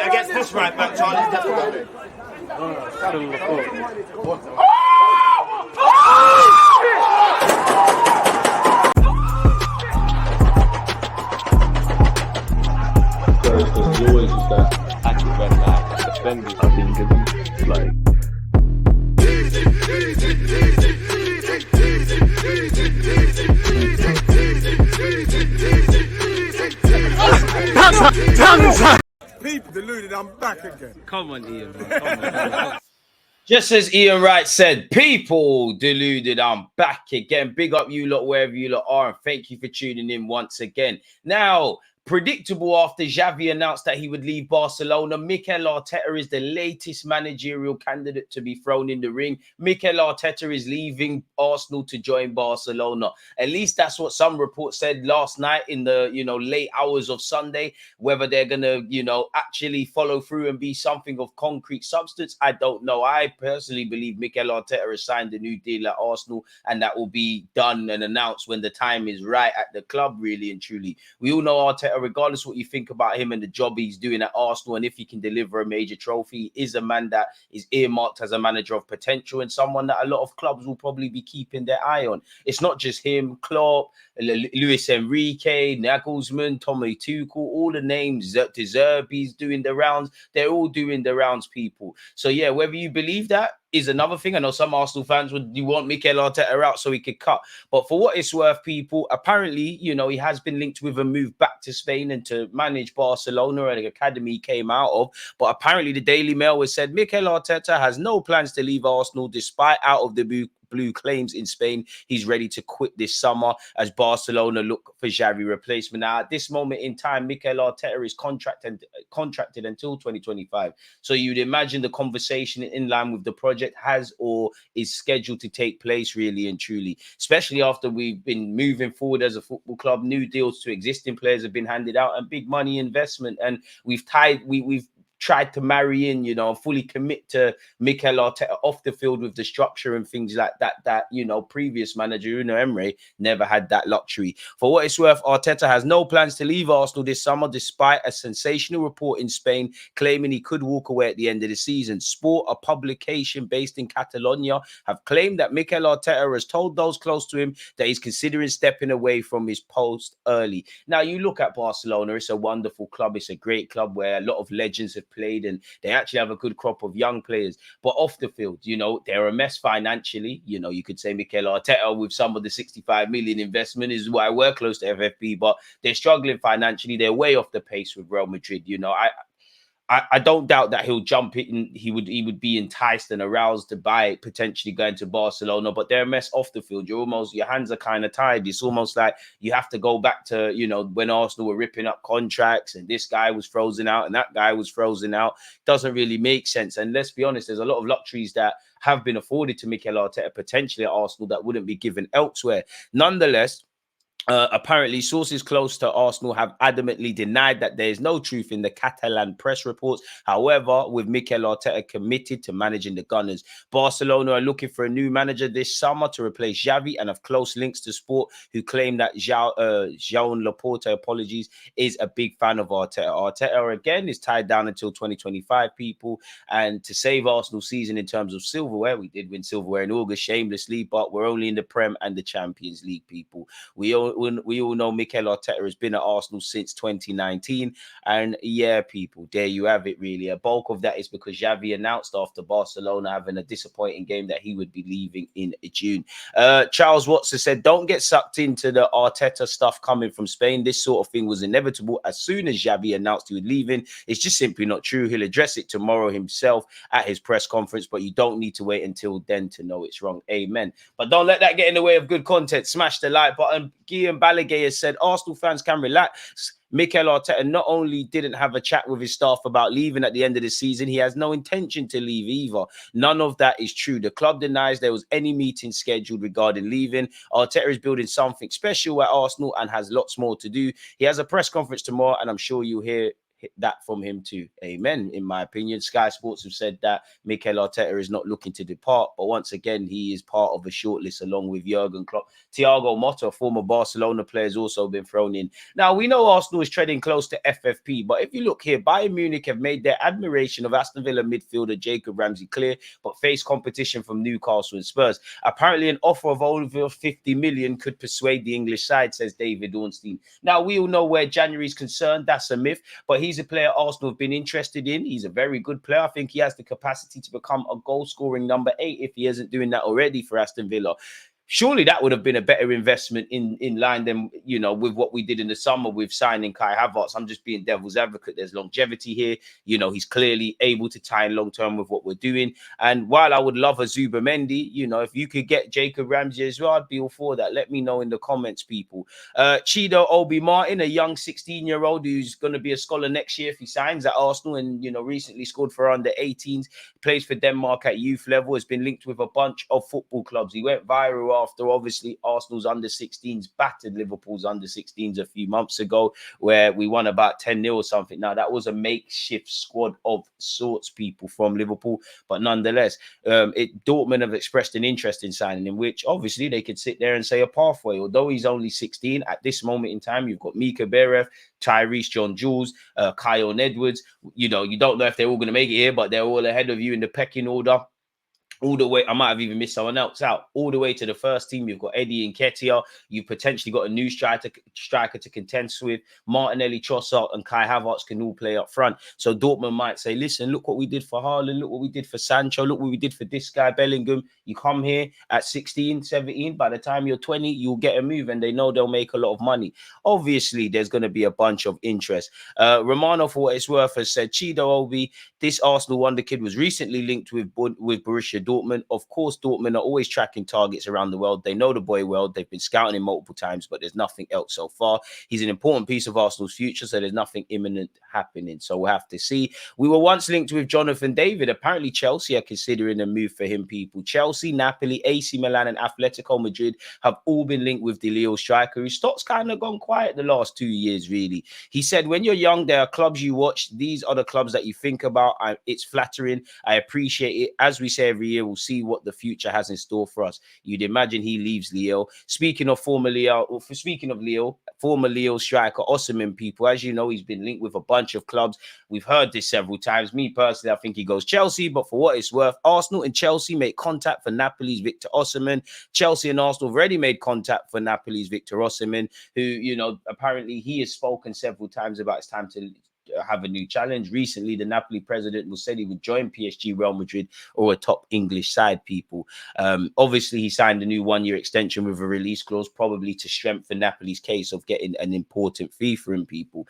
Against this right back, Charlie, definitely. Because you always use that active when defending. I think it's like. People deluded, I'm back again. Come on, Ian, man. Come on. Just as Ian Wright said, people deluded, I'm back again. Big up you lot wherever you lot are, and thank you for tuning in once again. Now, predictable after Xavi announced that he would leave Barcelona, Mikel Arteta is the latest managerial candidate to be thrown in the ring. Mikel Arteta is leaving Arsenal to join Barcelona. At least that's what some reports said last night in the, late hours of Sunday. Whether they're going to, actually follow through and be something of concrete substance, I don't know. I personally believe Mikel Arteta has signed a new deal at Arsenal, and that will be done and announced when the time is right at the club, really and truly. We all know Arteta, regardless what you think about him and the job he's doing at Arsenal, and if he can deliver a major trophy, is a man that is earmarked as a manager of potential and someone that a lot of clubs will probably be keeping their eye on. It's not just him, Klopp, Luis Enrique, Nagelsmann, Tommy Tuchel, all the names, De Zerbi's doing the rounds. They're all doing the rounds, people. So yeah, whether you believe that is another thing. I know some Arsenal fans you want Mikel Arteta out so he could cut. But for what it's worth, people, apparently, he has been linked with a move back to Spain and to manage Barcelona and the academy he came out of. But apparently the Daily Mail has said Mikel Arteta has no plans to leave Arsenal despite out of the blue claims in Spain. He's ready to quit this summer as Barcelona look for Xavi replacement. Now, at this moment in time, Mikel Arteta is contracted until 2025. So you'd imagine the conversation in line with the project has or is scheduled to take place, really and truly, especially after we've been moving forward as a football club. New deals to existing players have been handed out and big money investment. And we've tried to marry in, fully commit to Mikel Arteta off the field with the structure and things like that, previous manager, Unai Emery, never had that luxury. For what it's worth, Arteta has no plans to leave Arsenal this summer, despite a sensational report in Spain claiming he could walk away at the end of the season. Sport, a publication based in Catalonia, have claimed that Mikel Arteta has told those close to him that he's considering stepping away from his post early. Now, you look at Barcelona, it's a wonderful club. It's a great club where a lot of legends have played, and they actually have a good crop of young players. But off the field, they're a mess financially. You could say Mikel Arteta with some of the 65 million investment is why we're close to FFP, but they're struggling financially. They're way off the pace with Real Madrid. I don't doubt that he'll jump in. He would be enticed and aroused to buy potentially going to Barcelona, but they're a mess off the field. Your hands are kind of tied. It's almost like you have to go back to, when Arsenal were ripping up contracts and this guy was frozen out and that guy was frozen out. Doesn't really make sense. And let's be honest, there's a lot of luxuries that have been afforded to Mikel Arteta potentially at Arsenal that wouldn't be given elsewhere. Nonetheless, apparently, sources close to Arsenal have adamantly denied that there is no truth in the Catalan press reports. However, with Mikel Arteta committed to managing the Gunners, Barcelona are looking for a new manager this summer to replace Xavi and have close links to Sport, who claim that Joan Laporta, is a big fan of Arteta. Arteta, again, is tied down until 2025, people. And to save Arsenal's season in terms of silverware, we did win silverware in August shamelessly, but we're only in the Prem and the Champions League, people. We all know Mikel Arteta has been at Arsenal since 2019. And yeah, people, there you have it, really. A bulk of that is because Xavi announced after Barcelona having a disappointing game that he would be leaving in June. Charles Watson said, don't get sucked into the Arteta stuff coming from Spain. This sort of thing was inevitable as soon as Xavi announced he was leaving. It's just simply not true. He'll address it tomorrow himself at his press conference, but you don't need to wait until then to know it's wrong. Amen. But don't let that get in the way of good content. Smash the like button. Guillaume Balaguer has said, Arsenal fans can relax. Mikel Arteta not only didn't have a chat with his staff about leaving at the end of the season, he has no intention to leave either. None of that is true. The club denies there was any meeting scheduled regarding leaving. Arteta is building something special at Arsenal and has lots more to do. He has a press conference tomorrow, and I'm sure you'll hear that from him too. Amen. In my opinion, Sky Sports have said that Mikel Arteta is not looking to depart, but once again, he is part of a shortlist along with Jurgen Klopp. Thiago Motta, former Barcelona player, has also been thrown in. Now, we know Arsenal is treading close to FFP, but if you look here, Bayern Munich have made their admiration of Aston Villa midfielder Jacob Ramsey clear, but face competition from Newcastle and Spurs. Apparently, an offer of over 50 million could persuade the English side, says David Ornstein. Now, we all know where January is concerned. That's a myth, but he's a player Arsenal have been interested in. He's a very good player. I think he has the capacity to become a goal-scoring number 8 if he isn't doing that already for Aston Villa. Surely that would have been a better investment in line than, you know, with what we did in the summer with signing Kai Havertz. I'm just being devil's advocate. There's longevity here. You know, he's clearly able to tie in long-term with what we're doing. And while I would love a Zubimendi, you know, if you could get Jacob Ramsey as well, I'd be all for that. Let me know in the comments, people. Chido Obi Martin, a young 16-year-old who's going to be a scholar next year if he signs at Arsenal and, you know, recently scored for under 18s, plays for Denmark at youth level, has been linked with a bunch of football clubs. He went viral after obviously Arsenal's under 16s battered Liverpool's under 16s a few months ago, where we won about 10-0 or something. Now, that was a makeshift squad of sorts, people, from Liverpool, but nonetheless, Dortmund have expressed an interest in signing him, which obviously they could sit there and say a pathway. Although he's only 16 at this moment in time, you've got Mika Berev, Tyrese John Jules, Kyle Edwards. You know, you don't know if they're all going to make it here, but they're all ahead of you in the pecking order. All the way, I might have even missed someone else out. All the way to the first team, you've got Eddie Nketiah. You've potentially got a new striker to contend with. Martinelli, Trossard, and Kai Havertz can all play up front. So Dortmund might say, listen, look what we did for Haaland. Look what we did for Sancho. Look what we did for this guy, Bellingham. You come here at 16, 17. By the time you're 20, you'll get a move, and they know they'll make a lot of money. Obviously, there's going to be a bunch of interest. Romano, for what it's worth, has said, Chido Obi, this Arsenal wonder kid was recently linked with Borussia Dortmund. Of course, Dortmund are always tracking targets around the world. They know the boy well. They've been scouting him multiple times, but there's nothing else so far. He's an important piece of Arsenal's future, so there's nothing imminent happening. So we'll have to see. We were once linked with Jonathan David. Apparently, Chelsea are considering a move for him, people. Chelsea, Napoli, AC Milan, and Atletico Madrid have all been linked with the Lille striker, whose stock's kind of gone quiet the last 2 years, really. He said, when you're young, there are clubs you watch. These are the clubs that you think about. It's flattering. I appreciate it. As we say every year, we'll see what the future has in store for us. You'd imagine he leaves Lille. Speaking of Lille, former Lille striker Osimhen, people, as you know, he's been linked with a bunch of clubs. We've heard this several times. Me personally, I think he goes Chelsea, but for what it's worth, Arsenal and Chelsea make contact for Napoli's Victor Osimhen. Chelsea and Arsenal have already made contact for Napoli's Victor Osimhen, who, you know, apparently he has spoken several times about it's time to have a new challenge. Recently, the Napoli president said he would join PSG, Real Madrid, or a top English side, people. Obviously, he signed a new one-year extension with a release clause, probably to strengthen Napoli's case of getting an important fee for him, people.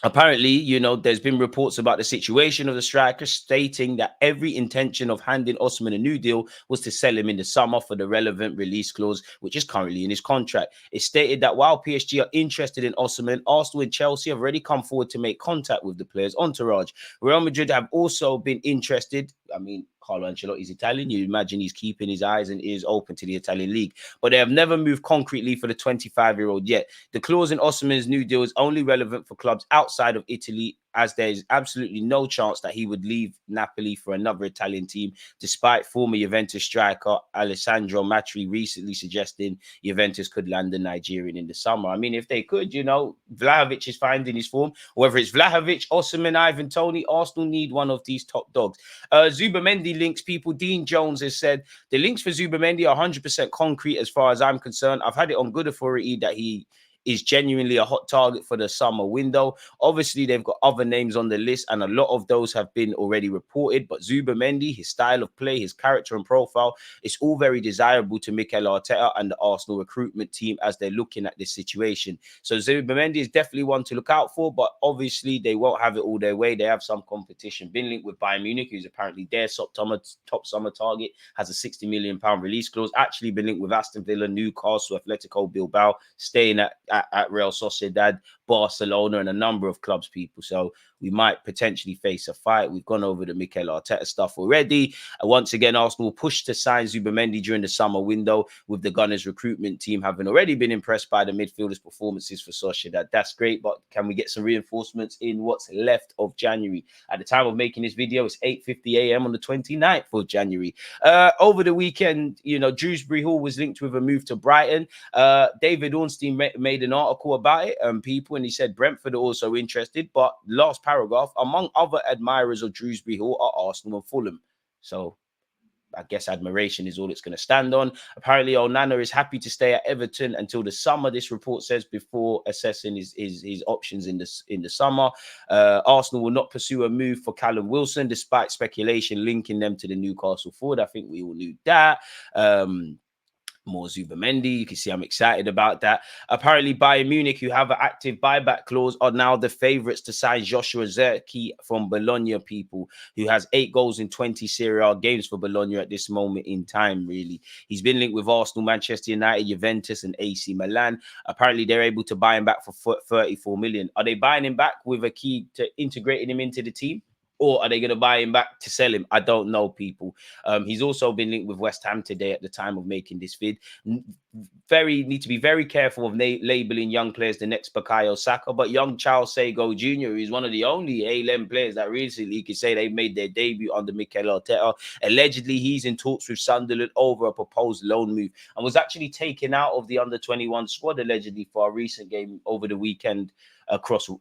Apparently, you know, there's been reports about the situation of the striker stating that every intention of handing Osimhen a new deal was to sell him in the summer for the relevant release clause, which is currently in his contract. It's stated that while PSG are interested in Osimhen, Arsenal and Chelsea have already come forward to make contact with the player's entourage. Real Madrid have also been interested. I mean, Carlo Ancelotti's Italian. You imagine he's keeping his eyes and ears open to the Italian league, but they have never moved concretely for the 25-year-old yet. The clause in Osimhen's new deal is only relevant for clubs outside of Italy, as there is absolutely no chance that he would leave Napoli for another Italian team, despite former Juventus striker Alessandro Matri recently suggesting Juventus could land the Nigerian in the summer. I mean, if they could, you know, Vlahovic is finding his form. Whether it's Vlahovic, Osimhen, Ivan Toney, Arsenal need one of these top dogs. Zubimendi links, people. Dean Jones has said, the links for Zubimendi are 100% concrete as far as I'm concerned. I've had it on good authority that he is genuinely a hot target for the summer window. Obviously, they've got other names on the list, and a lot of those have been already reported. But Zubimendi, his style of play, his character and profile, it's all very desirable to Mikel Arteta and the Arsenal recruitment team as they're looking at this situation. So Zubimendi is definitely one to look out for, but obviously they won't have it all their way. They have some competition. Been linked with Bayern Munich, who's apparently their top summer target, has a £60 million release clause. Actually been linked with Aston Villa, Newcastle, Atletico Bilbao, staying at Real Sociedad, Barcelona, and a number of clubs, people. So we might potentially face a fight. We've gone over the Mikel Arteta stuff already. Once again, Arsenal pushed to sign Zubimendi during the summer window, with the Gunners recruitment team having already been impressed by the midfielders' performances for Sociedad. That's great, but can we get some reinforcements in what's left of January? At the time of making this video, it's 8:50 a.m. on the 29th of January. Over the weekend, you know, Dewsbury-Hall was linked with a move to Brighton. David Ornstein made an article about it, people, and he said Brentford are also interested, but last paragraph, among other admirers of Dewsbury-Hall are Arsenal and Fulham. So I guess admiration is all it's going to stand on. Apparently, Onana is happy to stay at Everton until the summer, this report says, before assessing his options in the summer. Arsenal will not pursue a move for Callum Wilson, despite speculation linking them to the Newcastle forward. I think we all knew that. More Zubimendi. You can see I'm excited about that. Apparently, Bayern Munich, who have an active buyback clause, are now the favourites to sign Joshua Zirkzee from Bologna, people, who has 8 goals in 20 Serie A games for Bologna at this moment in time, really. He's been linked with Arsenal, Manchester United, Juventus, and AC Milan. Apparently, they're able to buy him back for 34 million. Are they buying him back with a key to integrating him into the team? Or are they going to buy him back to sell him? I don't know, people. He's also been linked with West Ham today at the time of making this vid. Need to be very careful of labeling young players the next Bukayo Saka, but young Charles Sagoe Jr. is one of the only A-Lem players that recently you could say they made their debut under Mikel Arteta. Allegedly, he's in talks with Sunderland over a proposed loan move and was actually taken out of the under-21 squad, allegedly, for a recent game over the weekend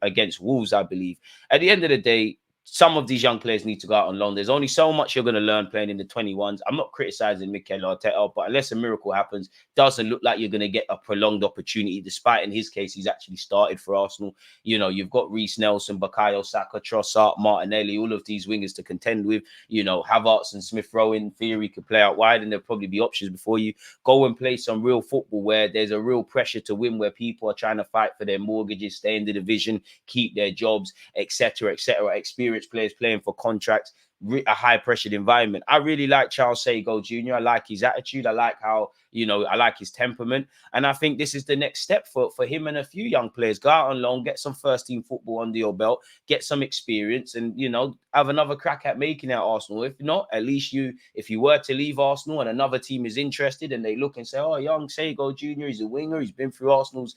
against Wolves, I believe. At the end of the day, some of these young players need to go out on loan. There's only so much you're going to learn playing in the 21s. I'm not criticizing Mikel Arteta, but unless a miracle happens, doesn't look like you're going to get a prolonged opportunity, despite in his case, he's actually started for Arsenal. You know, you've got Reece Nelson, Bukayo Saka, Trossard, Martinelli, all of these wingers to contend with. You know, Havertz and Smith-Rowe in theory could play out wide, and there'll probably be options before you. Go and play some real football where there's a real pressure to win, where people are trying to fight for their mortgages, stay in the division, keep their jobs, etc., etc. Experienced players playing for contracts, a high-pressured environment. I really like Charles Sagoe Jr. I like his attitude. I like how, you know, I like his temperament. And I think this is the next step for him and a few young players. Go out on loan, get some first-team football under your belt, get some experience, and, you know, have another crack at making it at Arsenal. If not, at least if you were to leave Arsenal and another team is interested and they look and say, oh, young Sagoe Jr., he's a winger, he's been through Arsenal's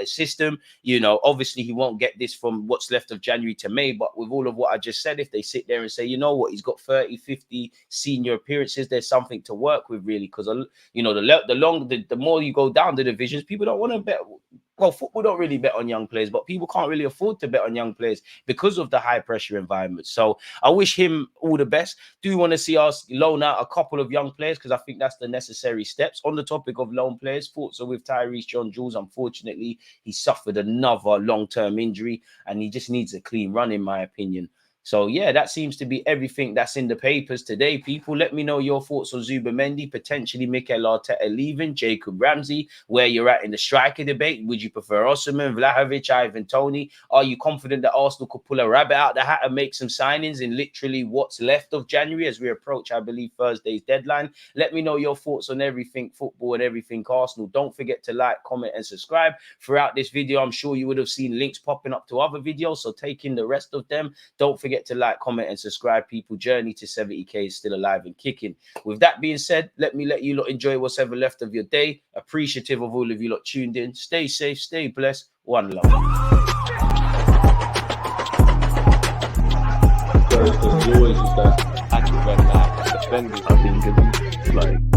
system, you know, obviously he won't get this from what's left of January to May, but with all of what I just said, if they sit there and say, you know what, he's got 30, 50 senior appearances, there's something to work with, really, because, you know, the more you go down the divisions, people don't want to bet. Well, football don't really bet on young players, but people can't really afford to bet on young players because of the high pressure environment. So I wish him all the best. Do want to see us loan out a couple of young players, because I think that's the necessary steps. On the topic of loan players, thoughts are with Tyrese John-Jules. Unfortunately, he suffered another long-term injury and he just needs a clean run, in my opinion. So, yeah, that seems to be everything that's in the papers today, people. Let me know your thoughts on Zubimendi, potentially Mikel Arteta leaving, Jacob Ramsey, where you're at in the striker debate. Would you prefer Osimhen, Vlahovic, Ivan Toney? Are you confident that Arsenal could pull a rabbit out the hat and make some signings in literally what's left of January as we approach, I believe, Thursday's deadline? Let me know your thoughts on everything football and everything Arsenal. Don't forget to like, comment, and subscribe. Throughout this video, I'm sure you would have seen links popping up to other videos, so take in the rest of them. Don't forget to like, comment, and subscribe, people. Journey to 70k is still alive and kicking. With that being said, let you lot enjoy what's ever left of your day. Appreciative of all of you lot tuned in. Stay safe, stay blessed. One love. So it's always just that active red flag, defending. I think it's like